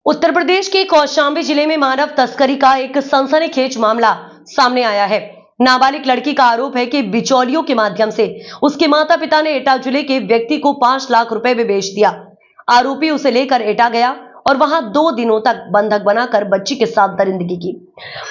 उत्तर प्रदेश के कौशाम्बी जिले में मानव तस्करी का एक सनसनीखेज मामला सामने आया है। नाबालिग लड़की का आरोप है कि बिचौलियों के माध्यम से उसके माता पिता ने एटा जिले के व्यक्ति को 5 लाख रुपए में बेच दिया। आरोपी उसे लेकर एटा गया और वहां 2 दिनों तक बंधक बनाकर बच्ची के साथ दरिंदगी की।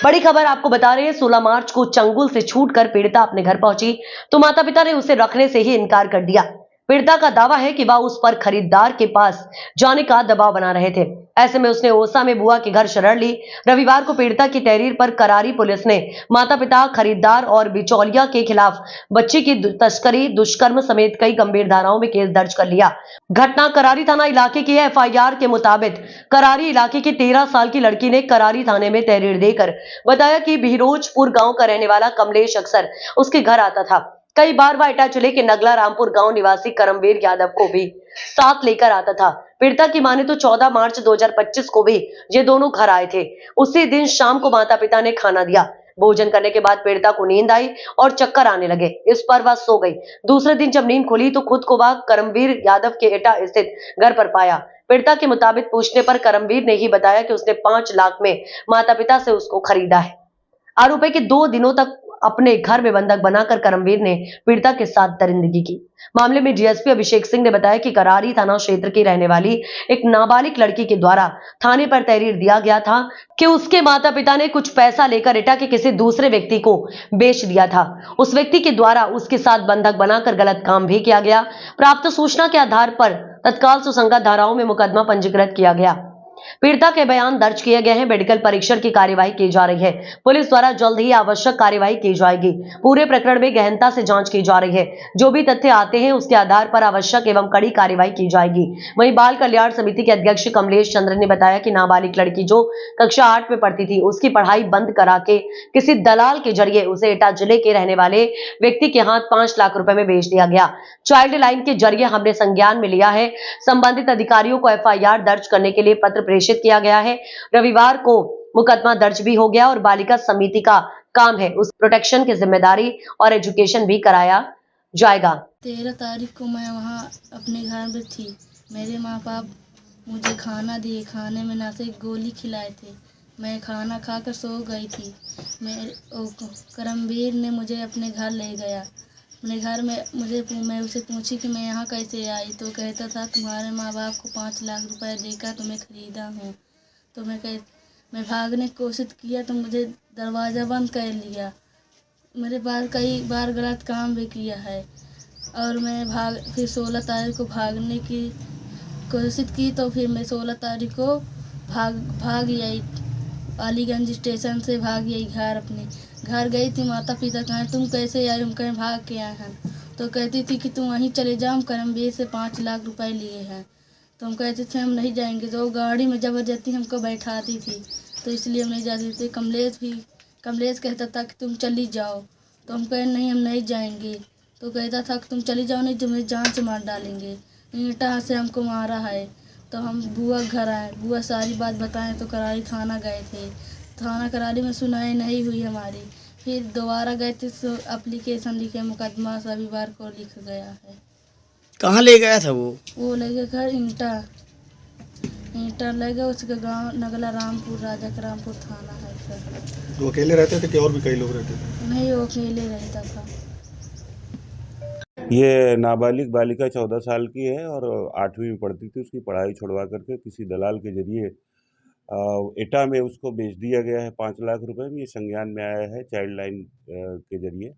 बड़ी खबर आपको बता रहे हैं, 16 मार्च को चंगुल से छूटकर पीड़िता अपने घर पहुंची तो माता पिता ने उसे रखने से ही इनकार कर दिया। पीड़िता का दावा है कि वह उस पर खरीदार के पास जाने का दबाव बना रहे थे। ऐसे में उसने ओसा में बुआ के घर शरण ली। रविवार को पीड़िता की तहरीर पर करारी पुलिस ने माता पिता, खरीदार और बिचौलिया के खिलाफ बच्ची की तस्करी, दुष्कर्म समेत कई गंभीर धाराओं में केस दर्ज कर लिया। घटना करारी थाना इलाके की है। एफआईआर के मुताबिक करारी इलाके की 13 साल की लड़की ने करारी थाने में तहरीर देकर बताया कि बिहरोजपुर गांव का रहने वाला कमलेश अक्सर उसके घर आता था। कई बार वह एटा जिले के नगला रामपुर गांव निवासी करमवीर यादव को भी साथ लेकर आता था। पीड़िता की माने तो 14 मार्च 2025 को भी ये दोनों घर आए थे। उसी दिन शाम को माता पिता ने खाना दिया। भोजन करने के बाद पीड़िता को नींद आई और चक्कर आने लगे। इस पर वह सो गई। दूसरे दिन जब नींद खुली तो खुद को वह करमवीर यादव के एटा स्थित घर पर पाया। पीड़िता के मुताबिक पूछने पर करमवीर ने ही बताया कि उसने 5 लाख में माता पिता से उसको खरीदा है। आरोप है कि 2 दिनों तक अपने घर में बंधक बनाकर करमवीर ने पीड़िता के साथ दरिंदगी की। मामले में डीएसपी अभिषेक सिंह ने बताया कि करारी थाना क्षेत्र की रहने वाली एक नाबालिग लड़की के द्वारा थाने पर तहरीर दिया गया था कि उसके माता पिता ने कुछ पैसा लेकर एटा के किसी दूसरे व्यक्ति को बेच दिया था। उस व्यक्ति के द्वारा उसके साथ बंधक बनाकर गलत काम भी किया गया। प्राप्त सूचना के आधार पर तत्काल सुसंगत धाराओं में मुकदमा पंजीकृत किया गया। पीड़िता के बयान दर्ज किए गए हैं। मेडिकल परीक्षण की कार्यवाही की जा रही है। पुलिस द्वारा जल्द ही आवश्यक कार्यवाही की जाएगी। पूरे प्रकरण में गहनता से जांच की जा रही है। जो भी तथ्य आते हैं उसके आधार पर आवश्यक एवं कड़ी कार्यवाही की जाएगी। वहीं बाल कल्याण समिति के अध्यक्ष कमलेश चंद्र ने बताया कि नाबालिग लड़की जो कक्षा 8 में पढ़ती थी, उसकी पढ़ाई बंद करा के किसी दलाल के जरिए उसे एटा जिले के रहने वाले व्यक्ति के हाथ 5 लाख रुपए में बेच दिया गया। चाइल्ड लाइन के जरिए हमने संज्ञान में लिया है। संबंधित अधिकारियों को एफआईआर दर्ज करने के लिए पत्र प्रेषित किया गया है। रविवार को मुकदमा दर्ज भी हो गया और बालिका समिति का काम है उस प्रोटेक्शन की जिम्मेदारी और एजुकेशन भी कराया जाएगा। 13 तारीख को मैं वहाँ अपने घर में थी। मेरे माँ बाप मुझे खाना दिए। खाने में ना से गोली खिलाए थे। मैं खाना खाकर सो गई थी। करमवीर ने मुझे अपने घर ले गया। अपने घर में मैं उसे पूछी कि मैं यहाँ कैसे आई, तो कहता था तुम्हारे माँ बाप को 5 लाख रुपए देकर तुम्हें खरीदा हूँ। तो मैं भागने की कोशिश किया तो मुझे दरवाज़ा बंद कर लिया। मेरे पास कई बार गलत काम भी किया है और मैं फिर 16 तारीख को भागने की कोशिश की तो फिर मैं 16 तारीख को भाग आई। अलीगंज स्टेशन से भाग गई घर। अपने घर गई थी। माता पिता कहें तुम कैसे आई? हम कहें भाग के आए हैं। तो कहती थी कि तुम वहीं चले जाओ, करमवीर से 5 लाख रुपए लिए हैं। तो हम कहते थे हम नहीं जाएंगे। तो वो गाड़ी में ज़बरदस्ती हमको बैठाती थी, तो इसलिए हम नहीं जाते थे। कमलेश कहता था कि तुम चली जाओ, तो हम कहें नहीं हम नहीं जाएंगे। तो कहता था कि तुम चली जाओ, नहीं तुम्हें जान से मार डालेंगे। ईंटा से हमको मारा है। तो हम बुआ घर आए। बुआ सारी बात बताएं तो करारी थाना गए थे। थाना करारी में सुनाई नहीं हुई हमारी। फिर दोबारा गए थे तो एप्लीकेशन लिखे, मुकदमा रविवार को लिख गया है। कहाँ ले गया था वो ले गए घर ईंटा ले गए। उसके गांव नगला रामपुर, राजा का रामपुर थाना है सर। वो अकेले रहते थे कि और भी कई लोग रहते थे? नहीं, वो अकेले रहता था। ये नाबालिग बालिका 14 साल की है और 8वीं में पढ़ती थी। उसकी पढ़ाई छुड़वा करके किसी दलाल के जरिए एटा में उसको बेच दिया गया है 5 लाख रुपए में। ये संज्ञान में आया है चाइल्ड लाइन के जरिए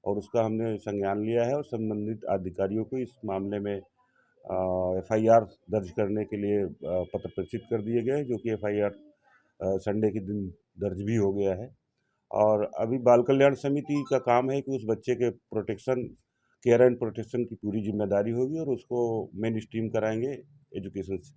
और उसका हमने संज्ञान लिया है और संबंधित अधिकारियों को इस मामले में एफआईआर दर्ज करने के लिए पत्र प्रेषित कर दिए गए, जो कि एफआईआर संडे के दिन दर्ज भी हो गया है। और अभी बाल कल्याण समिति का काम है कि उस बच्चे के केयर एंड प्रोटेक्शन की पूरी जिम्मेदारी होगी और उसको मेन स्ट्रीम कराएंगे एजुकेशन से।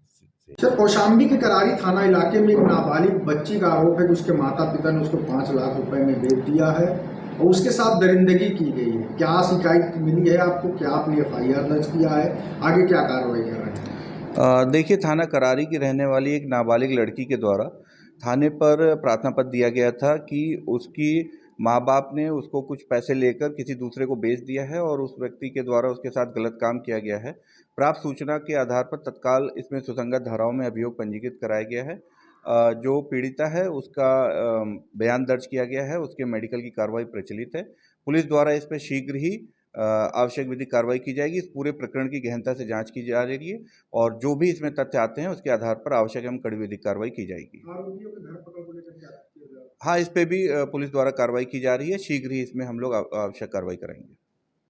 सर, कौशाम्बी के करारी थाना इलाके में एक नाबालिग बच्ची का आरोप है कि उसके माता पिता ने उसको 5 लाख रुपए में बेच दिया है और उसके साथ दरिंदगी की गई है। क्या शिकायत मिली है आपको? क्या आपने एफआईआर दर्ज किया है? आगे क्या कार्रवाई कर रहे हैं? देखिए, थाना करारी की रहने वाली एक नाबालिग लड़की के द्वारा थाने पर प्रार्थना पत्र दिया गया था कि उसकी माँ बाप ने उसको कुछ पैसे लेकर किसी दूसरे को बेच दिया है और उस व्यक्ति के द्वारा उसके साथ गलत काम किया गया है। प्राप्त सूचना के आधार पर तत्काल इसमें सुसंगत धाराओं में अभियोग पंजीकृत कराया गया है। जो पीड़िता है उसका बयान दर्ज किया गया है, उसके मेडिकल की कार्रवाई प्रचलित है। पुलिस द्वारा इस पर शीघ्र ही आवश्यक विधिक कार्रवाई की जाएगी। इस पूरे प्रकरण की गहनता से जांच की जा रही है और जो भी इसमें तथ्य आते हैं उसके आधार पर आवश्यक एवं कड़ी विधिक कार्रवाई की जाएगी। आरोपियों के धरपकड़ को लेकर क्या किया जा रहा है? हाँ, इस पे भी पुलिस द्वारा कार्रवाई की जा रही है। शीघ्र ही इसमें हम लोग आवश्यक कार्रवाई करेंगे।